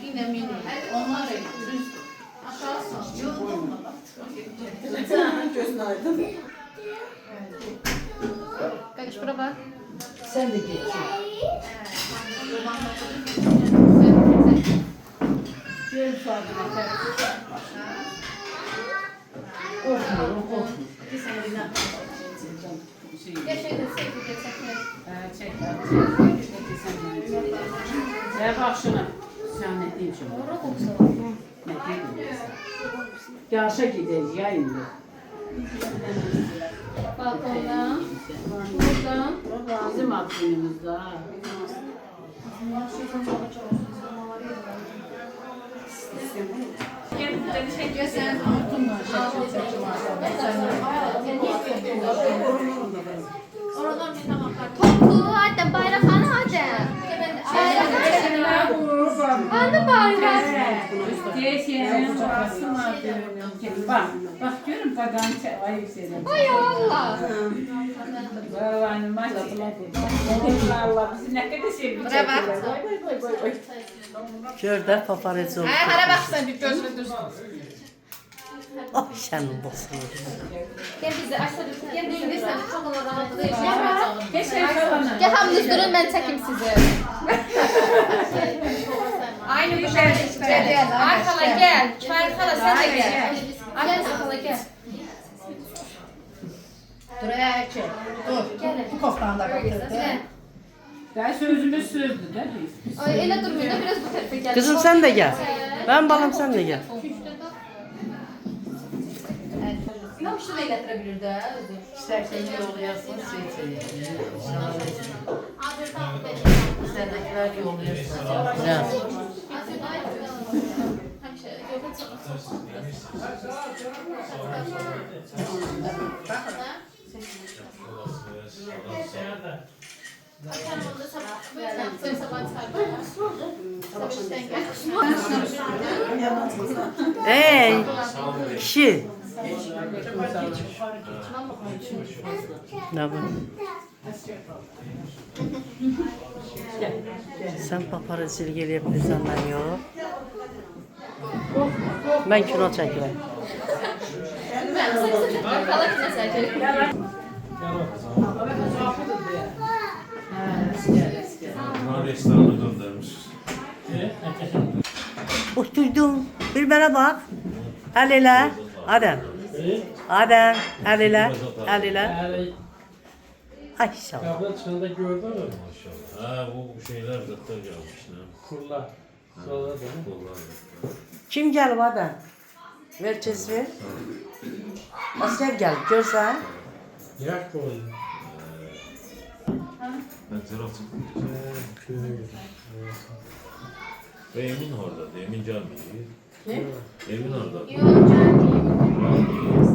Yine mini. Onlar düz. Aşağısı. Yok olmadı. Gözün aydın. Kaç para bak. Sen de geç. Gel sadece. Korkmuyorum. Bir seneyle. Ya şeyde sevgili çekmek. Çek. Ya bak şuna. Sen ne diyeyim şimdi? Orada kokusu var. Ne diyeyim? Yaşa gideriz ya indi. Balkonda. Burada. Bizim aklımızda. Ya sen oradan bir tabaklar. Toplu hadi bayrakhanı hadi. Hadi bayrak. Bak görün bagan ayıp şeyler. Ay Allah. Vallahi maşallah. Allah bizi ne kadar sevdi. Buraya bak. Gör de paparazzi oldu. Hara bak sen bir gözünü düz. Ay senin dostun. Gel bizi aşağı gel Şimdi bizi. sen çok rahat değil. Keşke falan. Gel hamınız durun ben çekeyim sizi. Aynı bir şey işte. Arkala gel. Arkala sen de gel. Arkala gel. Buraya çek. Dur. Bu koftanı da kaptırdı. Ben sözümüz sözdü değil mi? Ay öyle durmayın da biraz bu tarafa gel. Kızım sen de gel. Ben balam sen de gel. Yok şunu da getirebilir de. İstersen yollayasın, İsterdekiler yollayasın. Ya. Ey kişi. Ne bu? Sen paparazzi gelebilirsen ben yok. Ben kino çekeyim. Arkala mesela. Restorana göndermiş. Oturdum. Bir bana bak. El ile. Adem. Adem. El ile. El ile. Ay sağ ol. Tablet çağında gördün mü? Maşallah. Ha bu şeyler zaten gelmiş ne? Kurla. Sonra da. Kim geldi Adem? Ver çizgi. Asker gel. Görsen. Yak koyun. Ben tarafım. Köyüne götür. Ve Emin orada. Emin Cami. Ne? Emin orada. Yok canım.